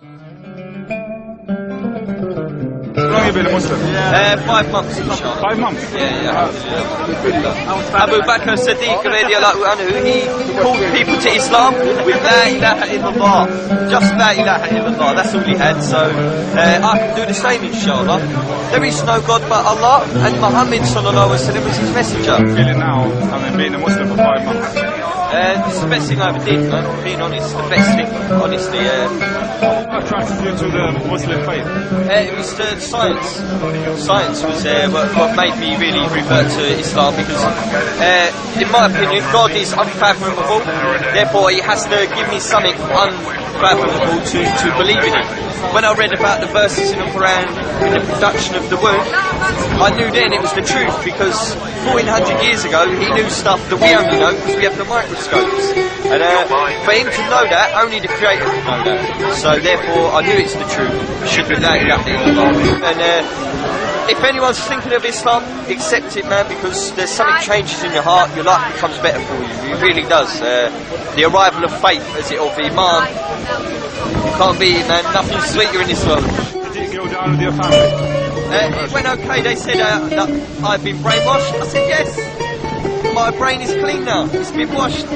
How long have you been a Muslim? 5 months, inshallah. 5 months? Yeah. Abu Bakr Siddiq radiallahu anhu, he called people to Islam with La ilaha illallah. Just La ilaha illallah, that's all he had. So I can do the same, inshallah. There is no God but Allah, and Muhammad sallallahu alaihi wasallam was his messenger. How are you feeling now, being a Muslim for 5 months? It's the best thing I ever did, man. Being honest, the best thing, honestly. What attracted you to the Muslim faith? It was science. Science was what made me really revert to Islam, because, in my opinion, God is unfathomable. Therefore, He has to give me something unfathomable to believe in it. When I read about the verses in the Quran, in the production of the womb, I knew then it was the truth, because 1400 years ago he knew stuff that we only know because we have the microscopes. And for him to know that, only the Creator could know that. So therefore I knew it's the truth. And if anyone's thinking of Islam, accept it, man, because there's something changes in your heart, your life becomes better for you. It really does. The arrival of faith, as it, of Iman, you can't beat it, man. Nothing's sweeter in this world. Did you go down with your family? It went okay. They said that I've been brainwashed. I said yes. My brain is clean now. It's been washed. So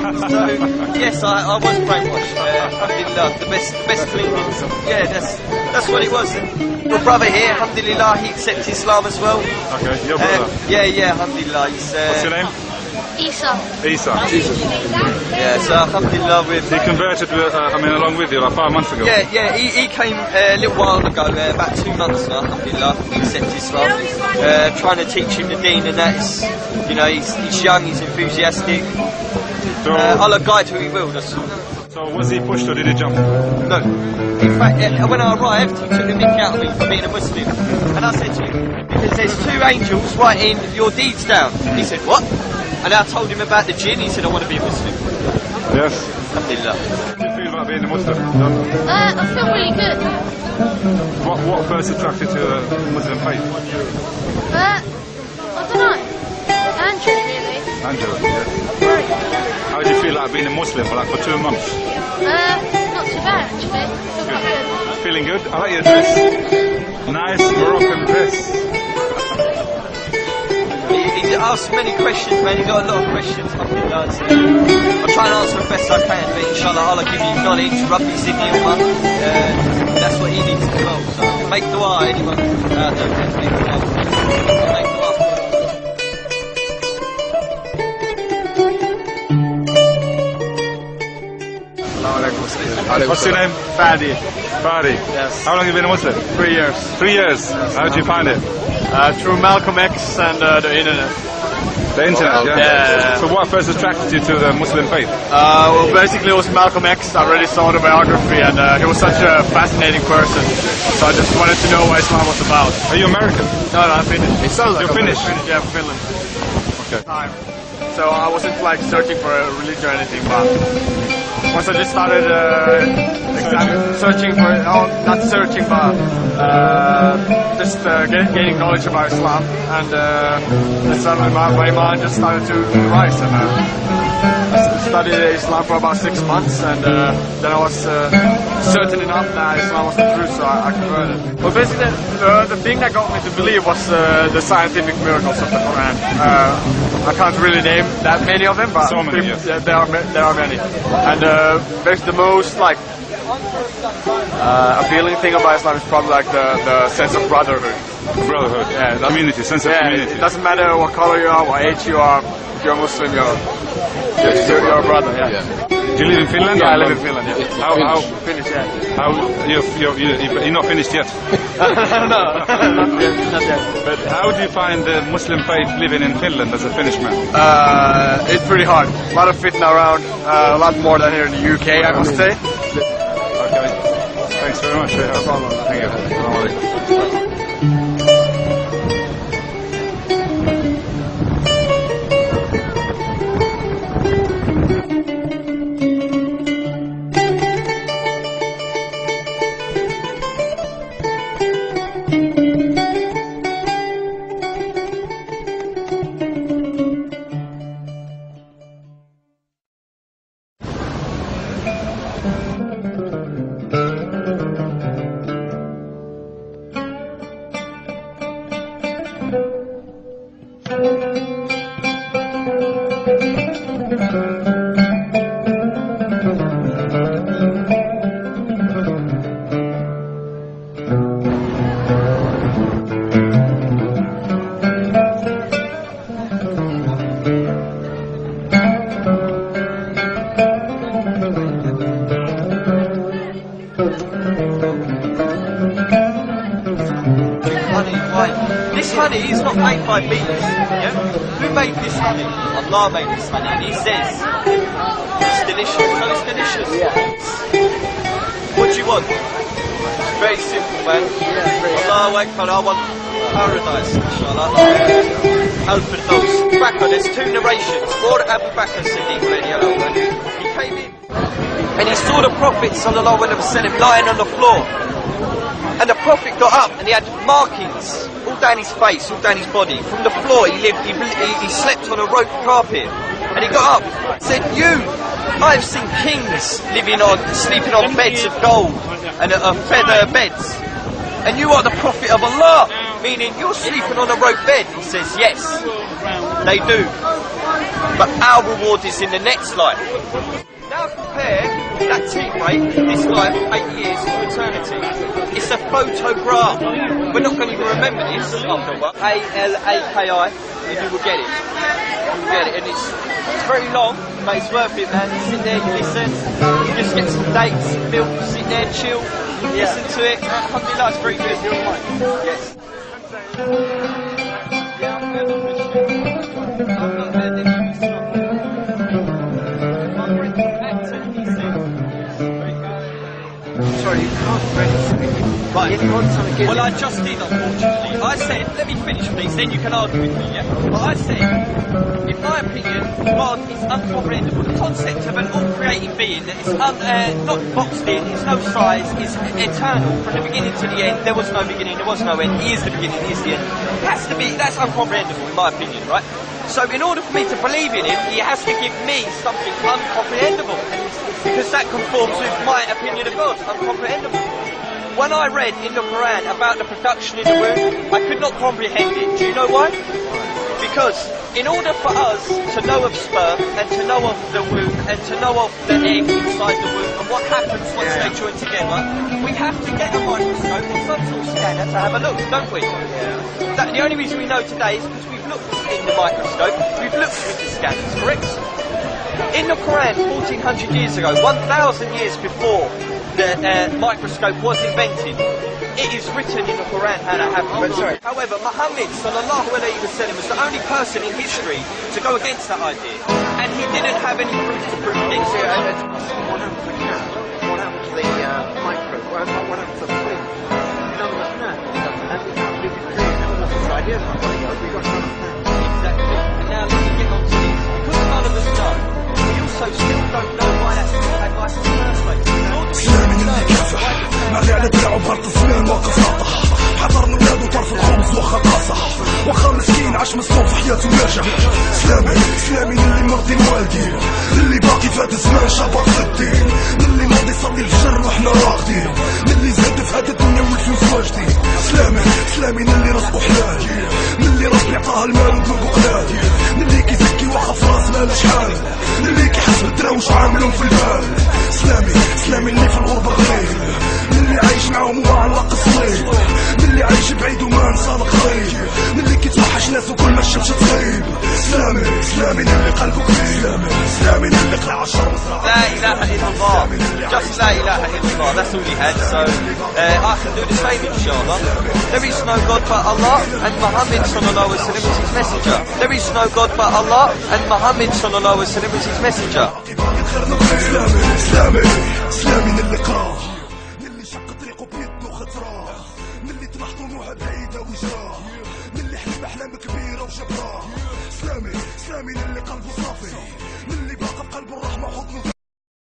yes, I was brainwashed. Alhamdulillah, the best cleaning. Yeah, that's what it was. And your brother here, alhamdulillah, he accepts Islam as well. Okay, your brother. Yeah, alhamdulillah. What's your name? Isa. Jesus. Yeah, so alhamdulillah He converted along with you like 5 months ago. Yeah, he came a little while ago, about 2 months now, alhamdulillah, he accepted Islam. Trying to teach him the deen, and that's, he's young, he's enthusiastic. So, Allah guide who he will, that's all. So was he pushed or did he jump? No. In fact, when I arrived, he took the mick out of me for being a Muslim. And I said to him, because there's 2 angels writing your deeds down. He said, what? And I told him about the jinn. He said, I want to be a Muslim. Yes. Alhamdulillah. How do you feel about being a Muslim? I feel really good. What first attracted you to the Muslim faith? I don't know. Angela, really. Angela, yes. How do you feel like being a Muslim for 2 months? Not too bad, actually. I feel quite good. Feeling good? I like your dress. Nice Moroccan dress. He's asked many questions, man. He's got a lot of questions. I'll try and answer the best I can, but inshallah Allah give you knowledge, Rabbi Zidni Ummah. That's what he needs as well. So make dua, anyone out there, make dua. Make dua. What's your name? Fadi. Fadi. Yes. How long have you been a Muslim? 3 years. 3 years. Yes. How did you find it? Through Malcolm X and the internet. The internet, yeah? Yeah. So what first attracted you to the Muslim faith? Well, basically it was Malcolm X. I already saw the biography, and he was such a fascinating person. So I just wanted to know what Islam was about. Are you American? No, I'm Finnish. It sounds like You're Finnish? Yeah, from Finland. Okay. So I wasn't searching for a religion or anything, but once I just started searching for it, not searching, but just gaining knowledge about Islam, and suddenly my iman just started to rise, and I studied Islam for about 6 months, and then I was certain enough that Islam was the truth, so I converted. Well, basically, the thing that got me to believe was the scientific miracles of the Quran. I can't really name that many of them, but so many, yes. there are many. And the most appealing thing about Islam is probably the sense of brotherhood. Brotherhood, yeah, community, sense of community. It doesn't matter what color you are, what age you are. If you're Muslim, you're a brother. Yeah. Do you live in Finland? Yeah, I live in Finland. Yeah. How Finnish? Yeah. How you're not finished yet? No, not yet. But how do you find the Muslim faith living in Finland as a Finnish man? It's pretty hard. A lot of fitna around. A lot more than here in the UK, I must say. Okay. Thanks very much for your help. No problem. Thank you. Assalamu alaikum. Honey, wine. This honey is not made by bees, yeah? Who made this honey? Allah made this honey, and He says it's delicious. So it's delicious. Yeah. What do you want? It's very simple, man. Allahu Akbar, I want paradise, inshallah. Al-Firdaus. Bakr, there's two narrations. Or Abu Bakr Siddiq, he came in and he saw the Prophet sallallahu alaihi wasallam lying on the floor. And the Prophet got up and he had markings all down his face, all down his body. From the floor he slept on a rope carpet. And he got up and said, I've seen kings sleeping on beds of gold and feather beds. And you are the Prophet of Allah, meaning you're sleeping on a rope bed. He says, yes, they do. But our reward is in the next life. Now compare that teammate, this life, 8 years to eternity. It's a photograph. We're not going to even remember this after a while. A-L-A-K-I, and you will get it. You will get it, and it's very long, but it's worth it, man. You sit there, you listen, you just get some dates, milk, sit there, chill, listen to it. Alhamdulillah, it's very good. Yes. Sorry, you can't really speak. Right. You want something Well, I just did, unfortunately. I said, let me finish, please, then you can argue with me, yeah? But I said, in my opinion, God is uncomprehendable. The concept of an all-creating being that is not boxed in, it's no size, it's eternal. From the beginning to the end, there was no beginning, there was no end. He is the beginning, he is the end. It has to be, that's uncomprehendable, in my opinion, right? So in order for me to believe in him, he has to give me something uncomprehendable. Because that conforms with my opinion of God, uncomprehendable. When I read in the Quran about the production in the womb, I could not comprehend it. Do you know why? Because in order for us to know of sperm and to know of the womb and to know of the egg inside the womb and what happens once they join together, we have to get a microscope or some sort of scanner to have a look, don't we? The only reason we know today is because we've looked in the microscope, we've looked with the scanners, correct? In the Quran, 1400 years ago, 1000 years before the microscope was invented, it is written in the Quran how to have it. However, Muhammad sallallahu alaihi wasallam was the only person in history to go against that idea, and he didn't have any proof to prove against it. What happened to the cat? What happened to the micro? What happened to the twin? None of us know. And we can't do it. None of us have ideas about what we got none of that. Exactly. And now let me get on to this. Because none of us know, we also still don't know why that's been advice in the first place. سلامي اللي كافح مالي على دراعو بارت الزمان واقف ناطح حضرنا ولادو طرف الخبز واخا قاصح واخا مسكين عاش مسلوب في حياته ويرجع سلامي اللي مرضي موالدين اللي باقي فات الزمان شبق في الدين اللي ماضي صلي الفجر وحنا راقدين اللي زاد في هاد الدنيا والفلوس واجدين سلامي اللي رزقو حلال اللي ربي عطاه المال وذنوبو قلال اللي كيزكي واخا في راس مالا شحال اللي كيحسب الدراوش عاملهم في البال سلامي اللي في الغربة غريب اللي عايش معاهم ومعلق الصليب اللي عايش بعيد وما نصادق غريب اللي كيتوحش ناس وكل ما الشمس تغيب سلامي اللي قلبه كبير سلامي اللي قلع عشر مزرعة لا إله إلا الله just لا إله إلا الله that's all he had so I can do the same inshallah there is no God but Allah and Muhammad sallallahu alaihi wasallam is his messenger there is no God but Allah and Muhammad sallallahu alaihi wasallam is his messenger سلامي اللي قراه اللي شق طريقه بيده خطراه اللي طمح طموحه بعيده وجراه اللي حلم احلام كبيره وجبراه سلامي اللي قلبه صافي اللي باقى بقلبه الرحمه حضنه